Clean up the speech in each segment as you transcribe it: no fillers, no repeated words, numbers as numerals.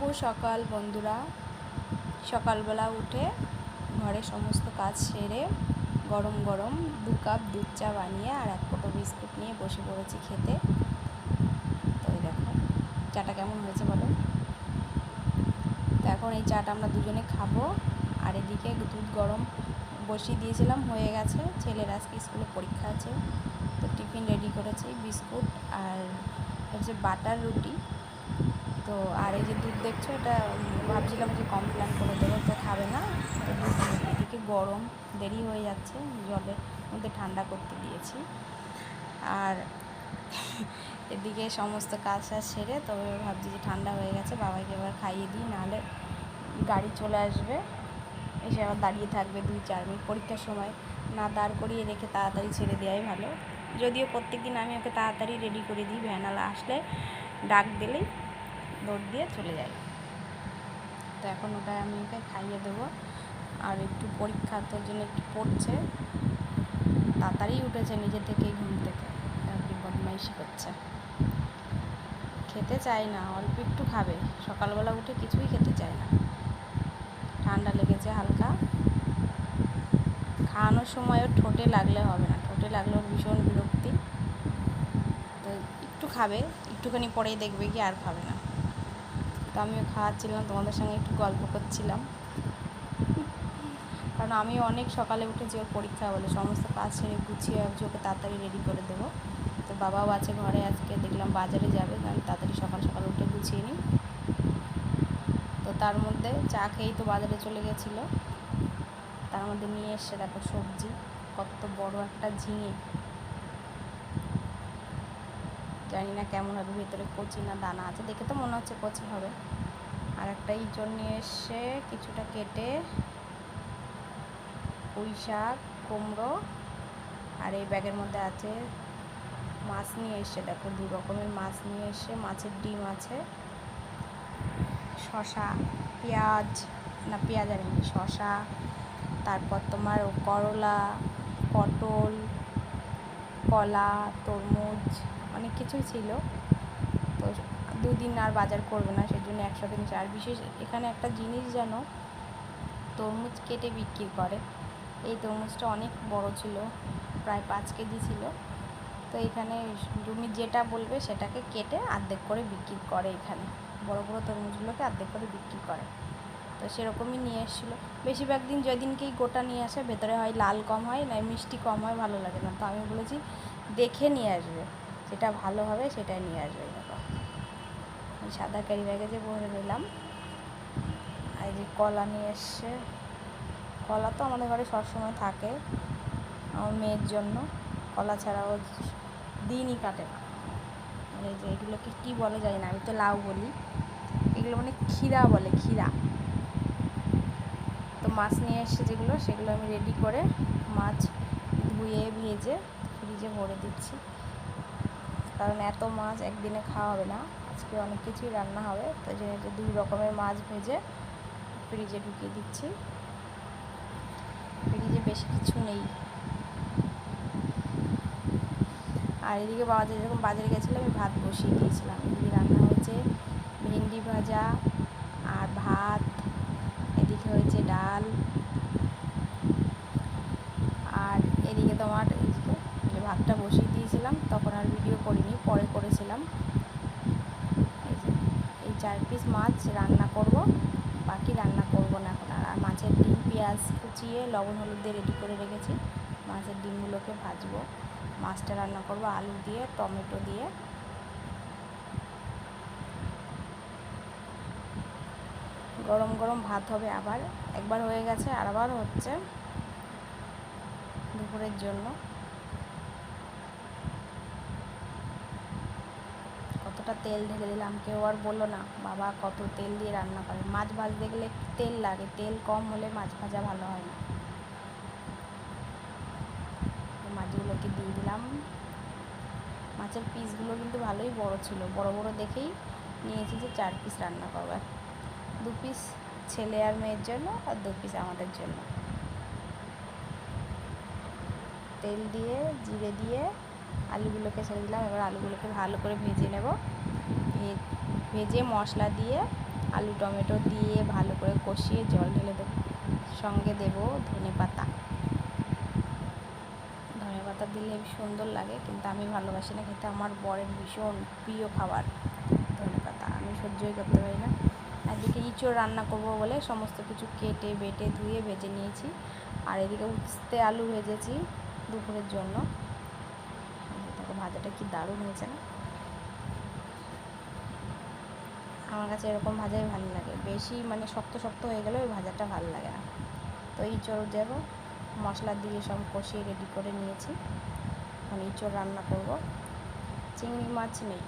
শুভ সকাল বন্ধুরা। সকালবেলা উঠে ঘরে সমস্ত কাজ সেরে গরম গরম 2 কাপ দুধ চা বানিয়ে আর 1 কোটো বিস্কুট নিয়ে বসে পড়েছি খেতে। তো এই দেখো চাটা কেমন হয়েছে বলো। তো এখন এই চাটা আমরা দুজনে খাবো। আর এদিকে দুধ গরম বসিয়ে দিয়েছিলাম, হয়ে গেছে। ছেলের আজকে স্কুলে পরীক্ষা আছে, তো টিফিন রেডি করেছি, বিস্কুট আর হচ্ছে বাটার রুটি। তো আর এই যে দুধ দেখছো, এটা ভাবছিলাম যে কমপ্লেন করে দেবো, তো খাবে না। তো দুধ এদিকে গরম, দেরি হয়ে যাচ্ছে, জলের মধ্যে ঠান্ডা করতে দিয়েছি। আর এদিকে সমস্ত কাজ সেরে তবে ভাবছি যে ঠান্ডা হয়ে গেছে, বাবাকে এবার খাইয়ে দিই, নাহলে গাড়ি চলে আসবে, এসে আবার দাঁড়িয়ে থাকবে 2-4 মিনিট। পরীক্ষার সময় না দাঁড় করিয়ে রেখে তাড়াতাড়ি ছেড়ে দেওয়াই ভালো। যদিও প্রত্যেক দিন আমি ওকে তাড়াতাড়ি রেডি করে দিই, ভ্যানালা আসলে ডাক দিলেই দৌড় দিয়ে চলে যায়। তো এখন ওটা আমি ওকে খাইয়ে দেবো। আর একটু পরীক্ষা তোর জন্য একটু পড়ছে, তাড়াতাড়ি উঠেছে নিজে থেকেই ঘুম থেকে, একটু বদমাইশি করছে, খেতে চায় না, অল্প একটু খাবে। সকালবেলা উঠে কিছুই খেতে চায় না, ঠান্ডা লেগেছে হালকা। খাওয়ানোর সময়ও ঠোঁটে লাগলে হবে না, ঠোঁটে লাগলে ওর ভীষণ বিরক্তি। তো একটু খাবে, একটুখানি পরেই দেখবে কি আর খাবে না। তো আমিও খাওয়াচ্ছিলাম, তোমাদের সঙ্গে একটু গল্প করছিলাম, কারণ আমি অনেক সকালে উঠেছি ওর পরীক্ষা বলে। সমস্ত কাজ সেরে গুছিয়ে ভাবছি ওকে তাড়াতাড়ি রেডি করে দেবো। তো বাবাও আছে ঘরে, আজকে দেখলাম বাজারে যাবে, আমি তাড়াতাড়ি সকাল সকাল উঠে গুছিয়ে নিই। তো তার মধ্যে চা খেয়েই তো বাজারে চলে গেছিলো। তার মধ্যে নিয়ে এসছে দেখো সবজি, কত বড় একটা ঝিঙে, জানি না কেমন হবে, ভেতরে কচি না দানা আছে, দেখে তো মনে হচ্ছে কচি হবে। আর একটা ইঁচড় নিয়ে এসে কিছুটা কেটে, পুঁই শাক, কুমড়ো, আর এই ব্যাগের মধ্যে আছে মাছ নিয়ে এসে, দেখো 2 রকমের মাছ নিয়ে এসে, মাছের ডিম আছে, শসা, পেঁয়াজ না পেঁয়াজ আর এমনি শসা, তারপর তোমার করলা, পটল, কলা, তরমুজ, অনেক কিছুই ছিল। তো 2 দিন আর বাজার করবে না, সেই জন্য একসাথে নিচ্ছে। আর বিশেষ এখানে একটা জিনিস জানো, তরমুজ কেটে বিক্রি করে। এই তরমুজটা অনেক বড় ছিল, প্রায় 5 কেজি ছিল। তো এখানে তুমি যেটা বলবে সেটাকে কেটে অর্ধেক করে বিক্রি করে, এখানে বড় বড় তরমুজগুলোকে অর্ধেক করে বিক্রি করে। তো সেরকমই নিয়ে এসেছিলো। বেশিরভাগ দিন যেদিনকেই গোটা নিয়ে আসে, ভেতরে হয় লাল কম হয়, না মিষ্টি কম হয়, ভালো লাগে না। তো আমি বলেছি দেখে নিয়ে আসবে, যেটা ভালো হবে সেটাই নিয়ে আসবে। দেখো ওই সাদা ক্যারি ব্যাগে যে ভরে নিলাম। আর এই যে কলা নিয়ে এসছে, কলা তো আমাদের ঘরে সবসময় থাকে, আমার মেয়ের জন্য কলা ছাড়া ও দিনই কাটে না। আর এই যে এগুলোকে কী বলে জানি না, আমি তো লাউ বলি, এগুলো মানে ক্ষীরা বলে, ক্ষীরা। তো মাছ নিয়ে এসছে যেগুলো, সেগুলো আমি রেডি করে মাছ ধুয়ে ভেজে ফ্রিজে ভরে দিচ্ছি, কারণ এত মাছ একদিনে খাওয়া হবে না, আজকে অনেক কিছুই রান্না হবে। তো যে 2 রকমের মাছ ভেজে ফ্রিজে ঢুকিয়ে দিচ্ছি, ফ্রিজে বেশি কিছু নেই। আর এদিকে যখন বাজারে গেছিলাম, আমি ভাত বসিয়ে দিয়েছিলাম। এদিকে রান্না হয়েছে ভেন্ডি ভাজা আর ভাত, এদিকে হয়েছে ডাল, আর এদিকে তোমার এদিকে যে ভাতটা বসিয়ে দিয়েছিলাম, তখন আর ভিডিও করিনি, পরে করেছিলাম। এই 4 পিস মাছ রান্না করব, বাকি রান্না করব না এখন। আর মাছের ডিম পেঁয়াজ কুচিয়ে লবণ হলুদ দিয়ে রেডি করে রেখেছি, মাছের ডিমগুলোকে ভাজবো, মাছটা রান্না করব আলু দিয়ে, টমেটো দিয়ে। গরম গরম ভাত হবে, আবার একবার হয়ে গেছে আর আবার হচ্ছে দুপুরের জন্য। কতটা তেল ঢেলে দিলাম, কেউ আর বললো না বাবা কত তেল দিয়ে রান্না করে। মাছ ভাজতে গেলে তেল লাগে, তেল কম হলে মাছ ভাজা ভালো হয় না। মাছগুলোকে দিয়ে দিলাম। মাছের পিসগুলো কিন্তু ভালোই বড় ছিল, বড় বড় দেখেই নিয়েছি যে 4 পিস রান্না করবো। 2 পিস ছেলে আর মেয়ের জন্য, আর 2 পিস আমাদের জন্য। তেল দিয়ে জিরে দিয়ে আলুগুলোকে ছেড়ে দিলাম। এবার আলুগুলোকে ভালো করে ভেজে নেব, ভেজে মশলা দিয়ে আলু টমেটো দিয়ে ভালো করে কষিয়ে জল ঢেলে দেবো, সঙ্গে দেব ধনে পাতা দিলে সুন্দর লাগে, কিন্তু আমি ভালোবাসি না খেতে। আমার বরের ভীষণ প্রিয় খাবার ধনে পাতা, আমি সহ্যই করতে পারি না। এদিকে ইঁচড় রান্না করব বলে সমস্ত কিছু কেটে বেটে ধুয়ে ভেজে নিয়েছি, আর এদিকে উস্তে আলু ভেজেছি দুপুরের জন্য। দেখো ভাজাটা কি দারুণ হয়েছে না? আমার কাছে এরকম ভাজাই ভালো লাগে, বেশি মানে শক্ত শক্ত হয়ে গেলে ওই ভাজাটা ভালো লাগে না। তো ইঁচড় দেবো, মশলা দিয়ে সব কষিয়ে রেডি করে নিয়েছি। এখন ইঁচড় রান্না করব। চিংড়ি মাছ নেই,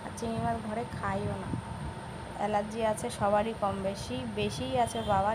আর চিংড়ি মাছ ঘরে খাইও না, অ্যালার্জি আছে সবারই, কম বেশিই আছে বাবার।